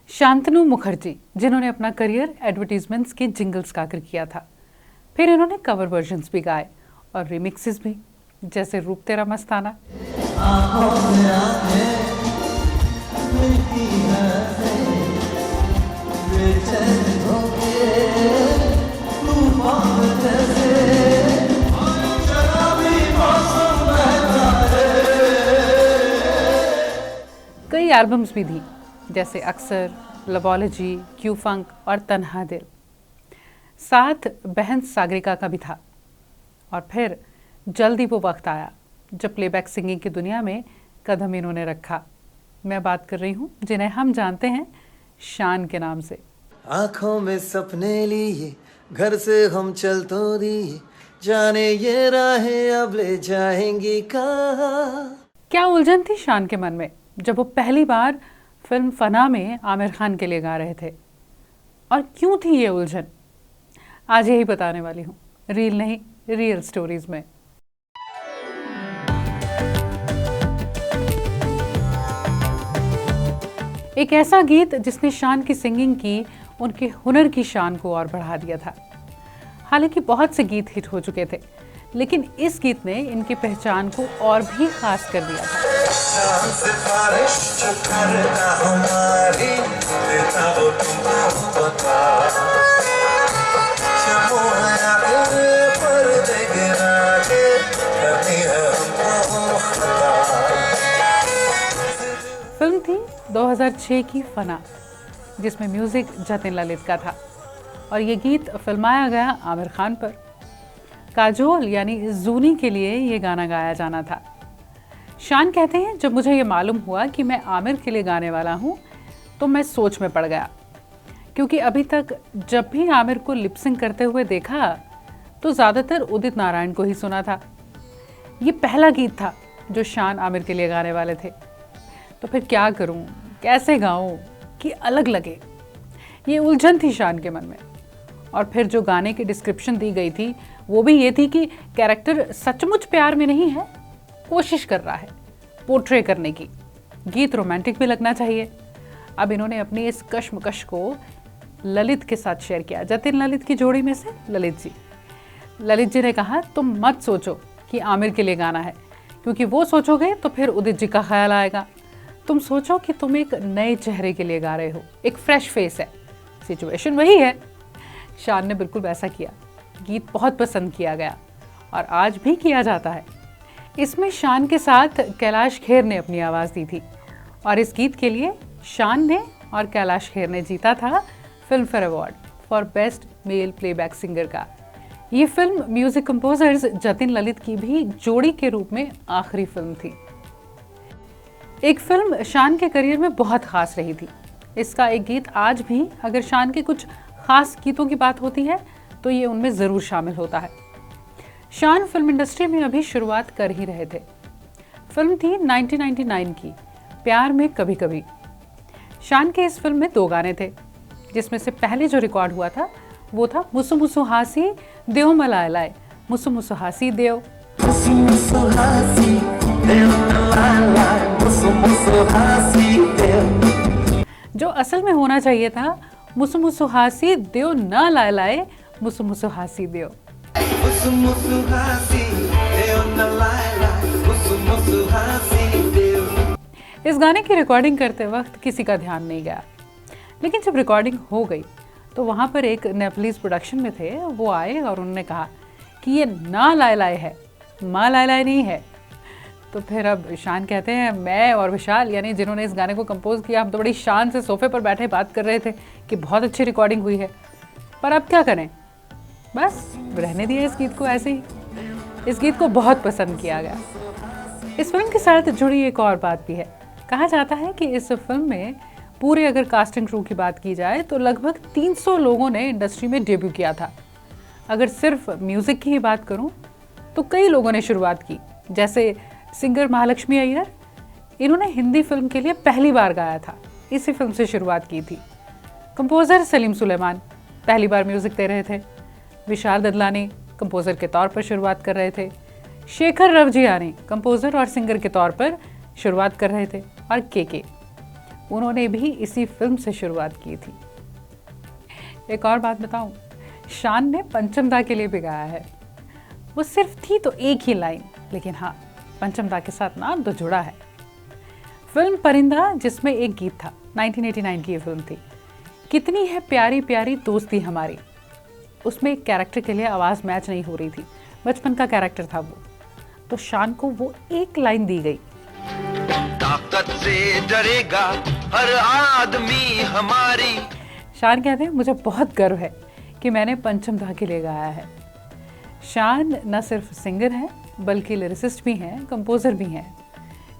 शांतनु मुखर्जी, जिन्होंने अपना career advertisements के जिंगल्स गाकर किया था। फिर इन्होंने कवर वर्जन्स भी गाए और रिमिक्सेस भी, जैसे रूप तेरा मस्ताना। कई एल्बम्स भी दी, जैसे अक्सर, लवोलॉजी, क्यू फंक और तन्हा दिल। साथ बहन सागरिका का भी था। और फिर जल्दी वो वक्त आया जब प्लेबैक सिंगिंग की दुनिया में कदम इन्होंने रखा। मैं बात कर रही हूँ जिन्हें हम जानते हैं शान के नाम से। आंखों में सपने लिए घर से हम चल तो दिए, जाने ये राहें अब ले जाएंगी कहाँ। क्या उलझन थी शान के मन में जब वो पहली बार फिल्म फना में आमिर खान के लिए गा रहे थे, और क्यों थी ये उलझन? आज यही बताने वाली हूँ, रील नहीं रियल स्टोरीज में। एक ऐसा गीत जिसने शान की सिंगिंग की उनके हुनर की शान को और बढ़ा दिया था। हालांकि बहुत से गीत हिट हो चुके थे, लेकिन इस गीत ने इनकी पहचान को और भी खास कर दिया था। फिल्म थी 2006 की फना, जिसमें म्यूजिक जतिन ललित का था और ये गीत फिल्माया गया आमिर खान पर। काजोल यानी जूनी के लिए ये गाना गाया जाना था। शान कहते हैं, जब मुझे ये मालूम हुआ कि मैं आमिर के लिए गाने वाला हूँ तो मैं सोच में पड़ गया, क्योंकि अभी तक जब भी आमिर को लिपसिंग करते हुए देखा तो ज़्यादातर उदित नारायण को ही सुना था। ये पहला गीत था जो शान आमिर के लिए गाने वाले थे। तो फिर क्या करूँ, कैसे गाऊँ कि अलग लगे, ये उलझन थी शान के मन में। और फिर जो गाने की डिस्क्रिप्शन दी गई थी वो भी ये थी कि कैरेक्टर सचमुच प्यार में नहीं है, कोशिश कर रहा है पोर्ट्रे करने की। गीत रोमांटिक भी लगना चाहिए। अब इन्होंने अपनी इस कश्मकश को ललित के साथ शेयर किया, जतिन ललित की जोड़ी में से ललित जी। ललित जी ने कहा, तुम मत सोचो कि आमिर के लिए गाना है, क्योंकि वो सोचोगे तो फिर उदित जी का ख्याल आएगा। तुम सोचो कि तुम एक नए चेहरे के लिए गा रहे हो, एक फ्रेश फेस है। सिचुएशन वही है। शान ने बिल्कुल वैसा किया। गीत बहुत पसंद किया गया और आज भी किया जाता है। इसमें शान के साथ कैलाश खेर ने अपनी आवाज़ दी थी और इस गीत के लिए शान ने और कैलाश खेर ने जीता था film fair award for best male playback singer का। ये film music composers Jatin Lalit की भी जोड़ी के रूप में आखिरी फिल्म थी। एक फिल्म शान के करियर में बहुत खास रही थी। इसका एक गीत आज भी, अगर शान के कुछ खास गीतों की बात होती है तो ये उनमें ज़रूर शामिल होता है। शान फिल्म इंडस्ट्री में अभी शुरुआत कर ही रहे थे। फिल्म थी 1999 की, प्यार में कभी कभी। शान के इस फिल्म में 2 गाने थे, जिसमें से पहले जो रिकॉर्ड हुआ था वो था मुसु मुसु हासी देव मलाय लाय, मुसु मुसु हासी देव। जो असल में होना चाहिए था मुसु मुसु हासी देव ना लाय लाए, मुसु मुसु हासी देव। इस गाने की रिकॉर्डिंग करते वक्त किसी का ध्यान नहीं गया, लेकिन जब रिकॉर्डिंग हो गई तो वहाँ पर एक नेपलीज प्रोडक्शन में थे, वो आए और उन्होंने कहा कि ये ना लाय लाय है, माँ लाय लाय नहीं है। तो फिर अब शान कहते हैं, मैं और विशाल यानी जिन्होंने इस गाने को कंपोज किया, हम तो बड़ी शान से सोफे पर बैठे बात कर रहे थे कि बहुत अच्छी रिकॉर्डिंग हुई है, पर अब क्या करें, बस रहने दिया इस गीत को ऐसे ही। इस गीत को बहुत पसंद किया गया। इस फिल्म के साथ जुड़ी एक और बात भी है। कहा जाता है कि इस फिल्म में पूरे अगर कास्टिंग क्रू की बात की जाए तो लगभग 300 लोगों ने इंडस्ट्री में डेब्यू किया था। अगर सिर्फ म्यूज़िक की ही बात करूं तो कई लोगों ने शुरुआत की, जैसे सिंगर महालक्ष्मी अय्यर। इन्होंने हिंदी फिल्म के लिए पहली बार गाया था, इसी फिल्म से शुरुआत की थी। कंपोज़र सलीम सुलेमान पहली बार म्यूज़िक दे रहे थे। विशाल ददलानी कंपोज़र के तौर पर शुरुआत कर रहे थे। शेखर रवजियानी कंपोज़र और सिंगर के तौर पर शुरुआत कर रहे थे। और के उन्होंने भी इसी फिल्म से शुरुआत की थी। एक और बात बताऊं, शान ने पंचम दा के लिए भी गाया है। वो सिर्फ थी तो एक ही लाइन, लेकिन हाँ, पंचम दा के साथ नाम तो जुड़ा है। फिल्म परिंदा, जिसमें एक गीत था, 1989 की ये फिल्म थी, कितनी है प्यारी प्यारी दोस्ती हमारी। उसमें एक कैरेक्टर के लिए आवाज़ मैच नहीं हो रही थी, बचपन का कैरेक्टर था वो, तो शान को वो एक लाइन दी गई, ताकत से डरेगा हर आदमी हमारी। शान कहते हैं, मुझे बहुत गर्व है कि मैंने पंचम दा के लिए गाया है। शान न सिर्फ सिंगर हैं, बल्कि लिरिसिस्ट भी हैं, कंपोज़र भी हैं।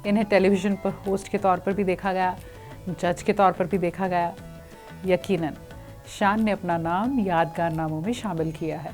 इन्हें टेलीविज़न पर होस्ट के तौर पर भी देखा गया, जज के तौर पर भी देखा गया। यकीनन शान ने अपना नाम यादगार नामों में शामिल किया है।